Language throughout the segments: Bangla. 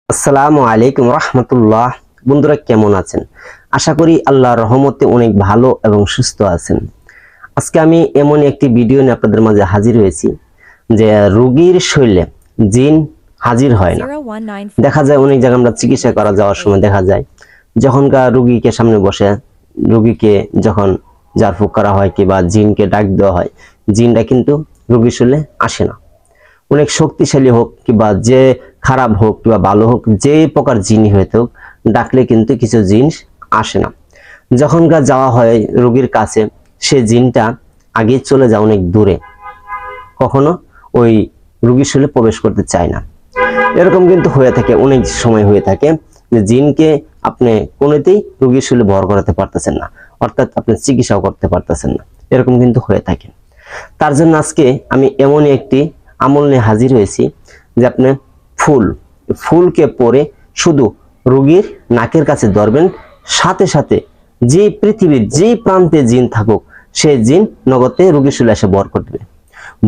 আসসালামু আলাইকুম রাহমাতুল্লাহ। বন্ধুরা কেমন আছেন? আশা করি আল্লাহর রহমতে অনেক ভালো এবং সুস্থ আছেন। আজকে আমি এমন একটি ভিডিও নিয়ে আপনাদের মাঝে হাজির হয়েছি যে রোগীর শরীরে জিন হাজির হয় না। দেখা যায় অনেক জায়গায় আমরা চিকিৎসা করা যাওয়ার সময় দেখা যায় যখনকার রোগীকে সামনে বসে রোগীকে যখন জারফুক করা হয় কিংবা জিনকে ডাক দেওয়া হয়, জিনটা কিন্তু রোগীর শরীরে আসে না। অনেক শক্তিশালী হোক কিংবা যে খারাপ হোক কিংবা ভালো হোক, যে প্রকার জিনি হইতে হোক, ডাকলে কিন্তু কিছু জিনিস আসে না। যখনকার যাওয়া হয় রোগীর কাছে, সে জিনটা আগে চলে যায় অনেক দূরে, কখনো ওই রোগীর শরীরে প্রবেশ করতে চায় না। এরকম কিন্তু হয়ে থাকে, অনেক সময় হয়ে থাকে যে জিনকে আপনি কোনোতেই রোগীর শরীরে ভর করাতে পারতেছেন না, অর্থাৎ আপনি চিকিৎসাও করতে পারতেছেন না। এরকম কিন্তু হয়ে থাকে। তার জন্য আজকে আমি এমনই একটি আমল নিয়ে হাজির হয়েছি যে আপনি ফুলকে পরে শুধু রোগীর নাকের কাছে ধরবেন, সাথে সাথে যে পৃথিবীর যে প্রান্তে জিন থাকুক, সে জিন নগদে রোগীর শরীরে এসে বর করবে।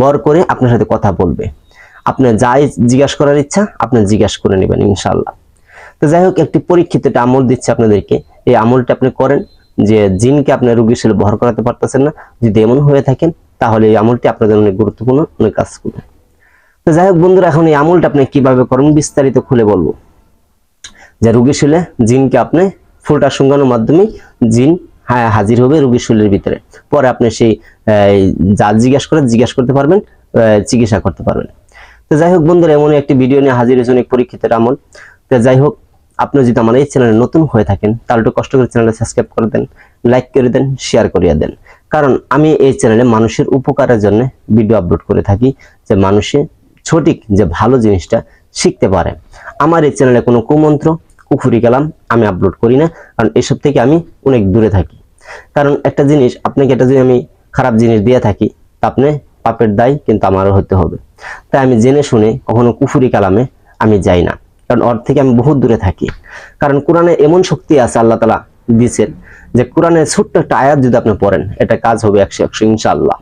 বর করে আপনার সাথে কথা বলবে। আপনার যাই জিজ্ঞাসা করার ইচ্ছা আপনি জিজ্ঞাসা করে নেবেন ইনশাআল্লাহ। তো যাই হোক, একটি পরীক্ষিত একটা আমল দিচ্ছি আপনাদেরকে। এই আমলটা আপনি করেন যে জিনকে আপনার রোগীর শরীরে বর করাতে পারতেছেন না, যদি এমন হয়ে থাকেন তাহলে এই আমলটি আপনাদের অনেক গুরুত্বপূর্ণ, অনেক কাজ করবে। তো যাই হোক বন্ধুরা, এখন এই আমলটা আপনি কিভাবে করবেন বিস্তারিত খুলে বলবো। যে রোগীর শরীরে জিনকে আপনি ফুলটা শুঙ্গানোর মাধ্যমে জিন হাজির হবে রোগীর শরীরের ভিতরে। পরে আপনি সেই যা জিজ্ঞাসা করতে পারবেন, চিকিৎসা করতে পারবেন। তো যাই হোক বন্ধুরা, এমন একটি ভিডিও নিয়ে হাজির হয়েছে, অনেক পরীক্ষিত আমল। তো যাই হোক, আপনি যদি আমার এই চ্যানেলে নতুন হয়ে থাকেন তাহলে একটু কষ্ট করে চ্যানেলটা সাবস্ক্রাইব করে দেন, লাইক করে দেন, শেয়ার করিয়ে দেন। কারণ আমি এই চ্যানেলে মানুষের উপকারের জন্য ভিডিও আপলোড করে থাকি, যে মানুষের সঠিক যে ভালো জিনিসটা শিখতে পারে। আমার এই চ্যানেলে কোনো কুমন্ত্র কুফুরি কালাম আমি আপলোড করি না, কারণ এসব থেকে আমি অনেক দূরে থাকি। কারণ একটা জিনিস আপনাকে, একটা যদি আমি খারাপ জিনিস দিয়ে থাকি তা আপনি পাপের দায় কিন্তু আমারও হতে হবে। তাই আমি জেনে শুনে কখনো কুফুরি কালামে আমি যাই না, কারণ ওর থেকে আমি বহুত দূরে থাকি। কারণ কোরআনে এমন শক্তি আছে আল্লাহ তাআলা দিয়েছেন যে কোরআনের ছোট্ট একটা আয়াত যদি আপনি পড়েন, এটা কাজ হবে 100 ইনশাআল্লাহ।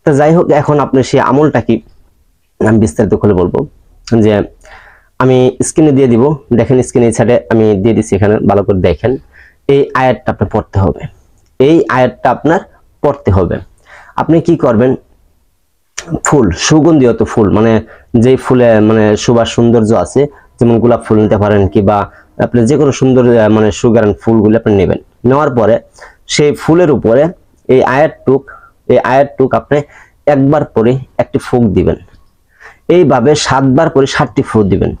তো যাই হোক, এখন আপনি সেই আমলটা কি আমি বিস্তারিত খুলে বলবো। যে আমি স্ক্রিনে দিয়ে দিব, দেখেন স্ক্রিনে ছাড়ে আমি দিয়ে দিচ্ছি, এখানে ভালো করে দেখেন। এই আয়াতটা আপনি পড়তে হবে, এই আয়াতটা আপনার পড়তে হবে। আপনি কি করবেন, ফুল সুগন্ধিত ফুল, মানে যে ফুলে মানে সুবাস সৌন্দর্য আছে, যেমন গোলাপ ফুল নিতে পারেন কিংবা আপনি যে কোনো সুন্দর মানে সুগারান ফুলগুলো আপনি নেবেন। নেওয়ার পরে সেই ফুলের উপরে এই আয়াতটুক আপনি একবার পরে একটি ফুঁক দিবেন। এইভাবে 7 বার করে 7টি ফুঁক দিবেন।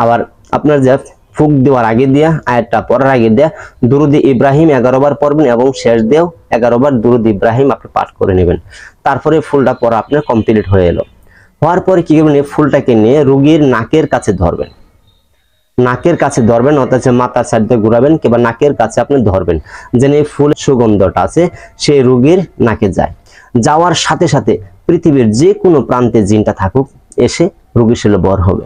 আবার আপনার যে ফুঁক দেওয়ার আগে দিয়া, আয়াতটা পড়ার আগে দিয়া দুরুদ ইব্রাহিম 11 বার পড়বেন এবং শেষ দিয়েও 11 বার দুরুদ ইব্রাহিম আপনি পাঠ করে নেবেন। তারপরে ফুলটা পড়া আপনার কমপ্লিট হয়ে এলো। হওয়ার পরে কি করবেন, এই ফুলটাকে নিয়ে রোগীর নাকের কাছে ধরবেন। নাকের কাছে ধরবেন, অর্থাৎ মাথার সাইড দিয়ে ঘুরাবেন কিংবা নাকের কাছে আপনি ধরবেন, যেন এই ফুলের সুগন্ধটা আছে সেই রোগীর নাকে যায়। যাওয়ার সাথে সাথে পৃথিবীর যে কোনো প্রান্তে জিনটা থাকুক এসে রোগীর শরীরে বর হবে।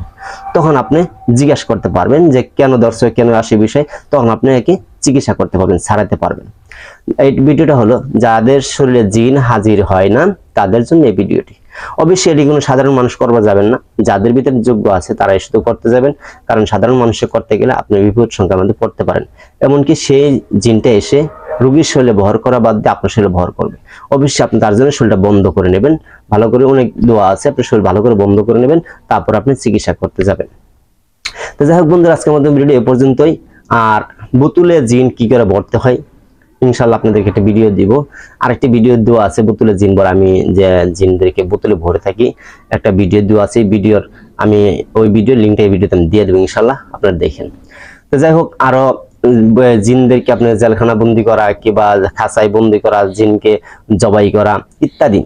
তখন আপনি জিজ্ঞাসা করতে পারবেন যে কেন ধরছে, কেন আসে বিষয়, তখন আপনি একে চিকিৎসা করতে পারবেন, ছাড়াতে পারবেন। এই ভিডিওটা হলো যাদের শরীরে জিন হাজির হয় না তাদের জন্য এই ভিডিওটি। অবশ্যই এটি কোনো সাধারণ মানুষ করবা যাবেন না, যাদের ভিতরে যোগ্য আছে তারাই শুধু করতে যাবেন। কারণ সাধারণ মানুষে করতে গেলে আপনি বিপদ সংখ্যার মধ্যে পড়তে পারেন। এমনকি সেই জিনটা এসে রোগীর শরীরে ভর করা বাদ দিয়ে আপনার শরীরে ভর করবে। অবশ্যই আপনি তার জন্য শরীরটা বন্ধ করে নেবেন, ভালো করে, অনেক দোয়া আছে, আপনি শরীর ভালো করে বন্ধ করে নেবেন, তারপর আপনি চিকিৎসা করতে যাবেন। তো যাই হোক বন্ধুরা, আজকের মধ্যে ভিডিও এ পর্যন্তই। আর বোতলে জিন কি করে ভরতে হয় ইনশাআল্লাহ আপনাদেরকে একটা ভিডিও দিব। আরেকটি ভিডিও দেওয়া আছে বোতলে জিন ভরা, আমি যে জিনদেরকে বোতলে ভরে থাকি একটা ভিডিও দেওয়া আছে। ভিডিওর আমি ওই ভিডিওর লিঙ্কটা এই ভিডিওতে আমি দিয়ে দেবো ইনশাআল্লাহ, আপনারা দেখেন। তো যাই হোক, আরো জিনদেরকে আপনার জেলখানা বন্দি করা কিংবা খাঁচায় বন্দি করা, জিনকে জবাই করা ইত্যাদি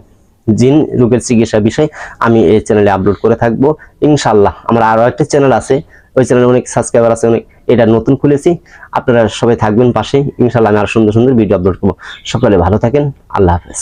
জিন রোগের চিকিৎসা বিষয় আমি এই চ্যানেলে আপলোড করে থাকবো ইনশাআল্লাহ। আমার আরো একটা চ্যানেল আছে, ওই চ্যানেলে অনেক সাবস্ক্রাইবার আছে, অনেক, এটা নতুন খুলেছি। আপনারা সবাই থাকবেন পাশে ইনশাআল্লাহ। আমি আরো সুন্দর সুন্দর ভিডিও আপলোড করবো। সকলে ভালো থাকেন, আল্লাহ হাফেজ।